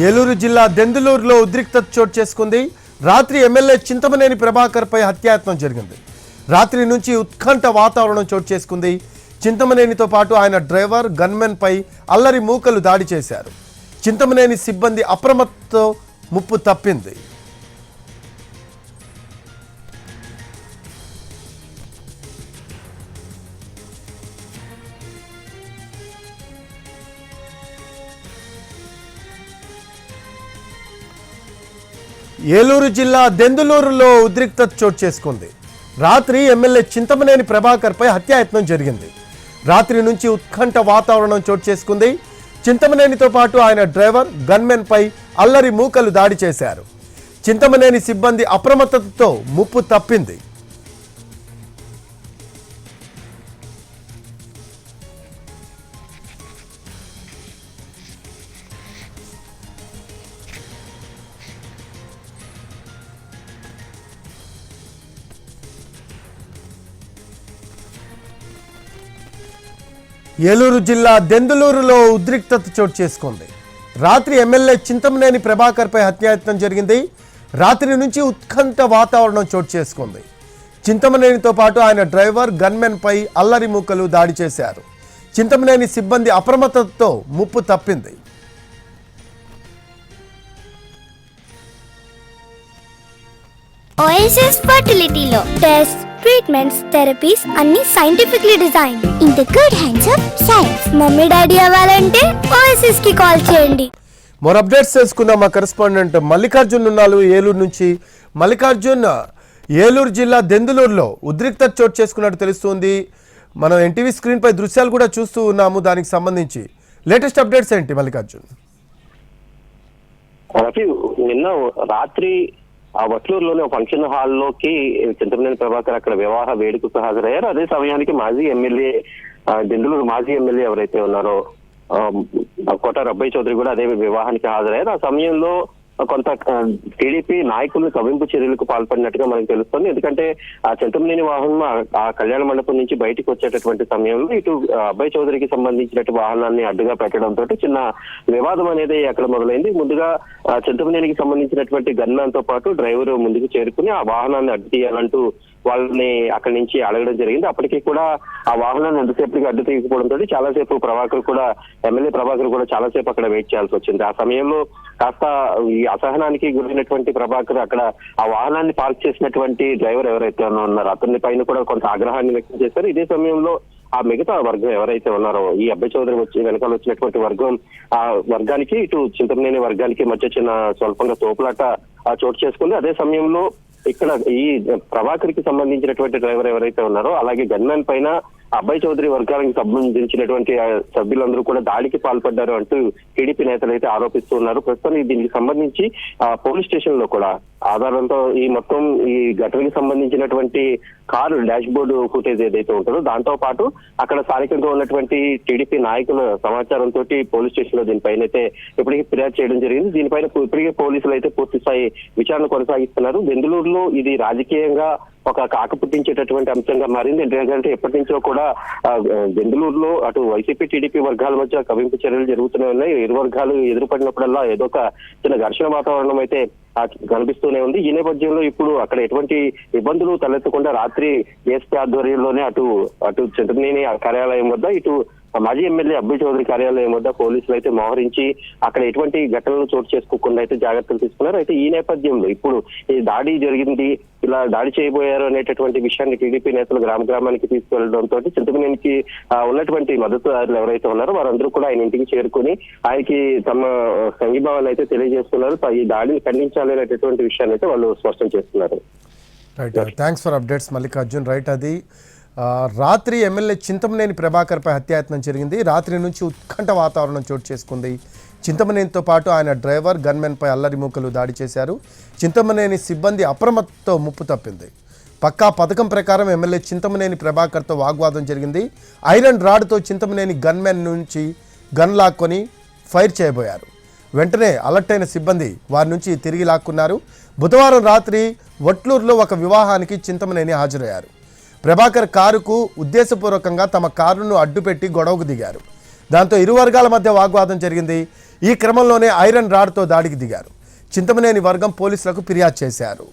ఏలూరు జిల్లా దెందులూరులో ఉద్రిక్తత చోటు చేసుకుంది. రాత్రి ఎమ్మెల్యే చింతమనేని ప్రభాకర్పై హత్యాయత్నం జరిగింది. రాత్రి నుంచి ఉత్కంఠ వాతావరణం చోటు చేసుకుంది. చింతమనేనితో పాటు ఆయన డ్రైవర్ గన్మెన్ పై అల్లరి మూకలు దాడి చేశారు. చింతమనేని సిబ్బంది అప్రమత్తతో ముప్పు తప్పింది. ఏలూరు జిల్లా దెందులూరులో ఉద్రిక్తత చోటు చేసుకుంది. రాత్రి ఎమ్మెల్యే చింతమనేని ప్రభాకర్పై హత్యాయత్నం జరిగింది. రాత్రి నుంచి ఉత్కంఠ వాతావరణం చోటు చేసుకుంది. చింతమనేనితో పాటు ఆయన డ్రైవర్ గన్మెన్ పై అల్లరి మూకలు దాడి చేశారు. చింతమనేని సిబ్బంది అప్రమత్తతతో ముప్పు తప్పింది. ఏలూరు జిల్లా దెందులూరులో ఉద్రిక్తత చోటు చేసుకుంది. రాత్రి ఎమ్మెల్యే చింతమనేని ప్రభాకర్పై హత్యాయత్నం జరిగింది. రాత్రి నుంచి ఉత్కంఠ వాతావరణం చోటు చేసుకుంది. చింతమనేనితో పాటు ఆయన డ్రైవర్ గన్మెన్ పై అల్లరి మూకలు దాడి చేశారు. చింతమనేని సిబ్బంది అప్రమత్తతతో ముప్పు తప్పింది. Oasis Fertility లో టెస్ట్ ట్రీట్మెంట్స్ థెరపీస్ అన్ని scientifically design in the good hands of science. Mummy daddy అవ్వాలంటే ఓఎస్ఎస్ కి కాల్ చేయండి. మోర్ అప్డేట్స్ తెలుసుకున్న మా కరెస్పాండెంట్ మల్లికార్జున్ ఉన్నారు ఏలూరు నుంచి. మల్లికార్జున్, ఏలూరు జిల్లా దెందులూరులో ఉద్రిక్తత చోటు చేసుకున్నట్టు తెలుస్తుంది. మనం ఎన్టీవీ స్క్రీన్ పై దృశ్యాలు కూడా చూస్తూ ఉన్నాము. దానికి సంబంధించి లేటెస్ట్ అప్డేట్స్ ఏంటి మల్లికార్జున్? నిన్న రాత్రి ఆ వట్లూరులోని ఫంక్షన్ హాల్లోకి చింతమనేని ప్రభాకర్ అక్కడ వివాహ వేడుకకు హాజరయ్యారు. అదే సమయానికి మాజీ ఎమ్మెల్యే దెందులూరు మాజీ ఎమ్మెల్యే ఎవరైతే ఉన్నారో కోటారు అబ్బాయి చౌదరి కూడా అదే వివాహానికి హాజరయ్యారు. ఆ సమయంలో కొంత టీడీపీ నాయకులను కవింపు చర్యలకు పాల్పడినట్టుగా మనకు తెలుస్తుంది. ఎందుకంటే ఆ చింతమనేని వాహనం ఆ కళ్యాణ మండపం నుంచి బయటకు వచ్చేటటువంటి సమయంలో ఇటు అబ్బాయి చౌదరికి సంబంధించినట్టు వాహనాన్ని అడ్డుగా పెట్టడంతో చిన్న వివాదం అనేది అక్కడ మొదలైంది. ముందుగా చింతమనేనికి సంబంధించినటువంటి గన్మ్యాన్ తో పాటు డ్రైవర్ ముందుకు చేరుకుని ఆ వాహనాన్ని అడ్డు తీయాలంటూ వాళ్ళని అక్కడి నుంచి అడగడం జరిగింది. అప్పటికీ కూడా ఆ వాహనాన్ని ఎంతసేపటికి అడ్డు తీయకపోవడంతో చాలాసేపు ఎమ్మెల్యే ప్రభాకర్ కూడా చాలాసేపు అక్కడ వెయిట్ చేయాల్సి వచ్చింది. ఆ సమయంలో కాస్త ఈ అసహనానికి గురైనటువంటి ప్రభాకర్ అక్కడ ఆ వాహనాన్ని పార్క్ చేసినటువంటి డ్రైవర్ ఎవరైతే ఉన్నారో అతని పైన కూడా కొంత ఆగ్రహాన్ని వ్యక్తం చేశారు. ఇదే సమయంలో ఆ మిగతా వర్గం ఎవరైతే ఉన్నారో ఈ అబ్బాయి చౌదరి వెనకాల వచ్చినటువంటి వర్గం ఆ వర్గానికి ఇటు చింతమనేని వర్గానికి మధ్య చిన్న స్వల్పంగా తోపులాట చోటు చేసుకుంది. అదే సమయంలో ఇక్కడ ఈ ప్రభాకర్ కి సంబంధించినటువంటి డ్రైవర్ ఎవరైతే ఉన్నారో అలాగే గన్మ్యాన్ పైన అబ్బాయి చౌదరి వర్గానికి సంబంధించినటువంటి సభ్యులందరూ కూడా దాడికి పాల్పడ్డారు అంటూ టీడీపీ నేతలు అయితే ఆరోపిస్తూ ఉన్నారు. ప్రస్తుతం దీనికి సంబంధించి పోలీస్ స్టేషన్ లో కూడా ఆధారంతో ఈ మొత్తం ఈ ఘటనకి సంబంధించినటువంటి కారు డాష్ బోర్డు ఫుటేజ్ ఏదైతే ఉంటుందో దాంతో పాటు అక్కడ స్థానికంగా ఉన్నటువంటి టీడీపీ నాయకుల సమాచారంతో పోలీస్ స్టేషన్ లో దీనిపైన అయితే ఇప్పటికీ ఫిర్యాదు చేయడం జరిగింది. దీనిపైన ఇప్పటికే పోలీసులు అయితే పూర్తి స్థాయి విచారణ కొనసాగిస్తున్నారు. బెంగళూరులో ఇది రాజకీయంగా ఒక కాక పుట్టించేటటువంటి అంశంగా మారింది. ఎందుకంటే ఎప్పటి నుంచో కూడా బెంగళూరులో అటు వైసీపీ టీడీపీ వర్గాల మధ్య కవింపు చర్యలు జరుగుతూనే ఉన్నాయి. ఇరు వర్గాలు ఎదురుపడినప్పుడల్లా ఏదో ఒక చిన్న ఘర్షణ వాతావరణం అయితే కనిపిస్తూనే ఉంది. ఈ నేపథ్యంలో ఇప్పుడు అక్కడ ఎటువంటి ఇబ్బందులు తలెత్తకుండా రాత్రి ఏఎస్పీ ఆధ్వర్యంలోనే అటు చింతమనేని కార్యాలయం వద్ద ఇటు మాజీ ఎమ్మెల్యే అబ్బాయి చౌదరి కార్యాలయం వద్ద పోలీసులు అయితే మోహరించి అక్కడ ఎటువంటి ఘటనలు చోటు చేసుకోకుండా అయితే జాగ్రత్తలు తీసుకున్నారు. అయితే ఈ నేపథ్యంలో ఇప్పుడు ఈ దాడి జరిగింది, ఇలా దాడి చేయబోయారు అనేటటువంటి విషయాన్ని టీడీపీ నేతలు గ్రామానికి తీసుకెళ్లడంతో చింతమనేనికి ఉన్నటువంటి మద్దతుదారులు ఎవరైతే ఉన్నారో వారందరూ కూడా ఆయన ఇంటికి చేరుకుని ఆయనకి తమ సంఘీభావాన్ని అయితే తెలియజేస్తున్నారు. ఈ దాడిని ఖండించాలి అనేటటువంటి విషయాన్ని అయితే వాళ్ళు స్పష్టం చేస్తున్నారు. Thanks for updates Mallikarjun. అది రాత్రి ఎమ్మెల్యే చింతమనేని ప్రభాకర్పై హత్యాయత్నం జరిగింది. రాత్రి నుంచి ఉత్కంఠ వాతావరణం చోటు చేసుకుంది. చింతమనేనితో పాటు ఆయన డ్రైవర్ గన్మెన్ పై అల్లరి మూకలు దాడి చేశారు. చింతమనేని సిబ్బంది అప్రమత్తతో ముప్పు తప్పింది. పక్కా పథకం ప్రకారం ఎమ్మెల్యే చింతమనేని ప్రభాకర్తో వాగ్వాదం జరిగింది. ఐరన్ రాడ్తో చింతమనేని గన్మెన్ నుంచి గన్ లాక్కొని ఫైర్ చేయబోయారు. వెంటనే అలర్ట్ అయిన సిబ్బంది వారి నుంచి తిరిగి లాక్కున్నారు. బుధవారం రాత్రి వట్లూరులో ఒక వివాహానికి చింతమనేని హాజరయ్యారు. ప్రభాకర్ కారుకు ఉద్దేశపూర్వకంగా తమ కారును అడ్డుపెట్టి గొడవకు దిగారు. దాంతో ఇరు వర్గాల మధ్య వాగ్వాదం జరిగింది. ఈ క్రమంలోనే ఐరన్ రాడ్తో దాడికి దిగారు. చింతమనేని వర్గం పోలీసులకు ఫిర్యాదు చేశారు.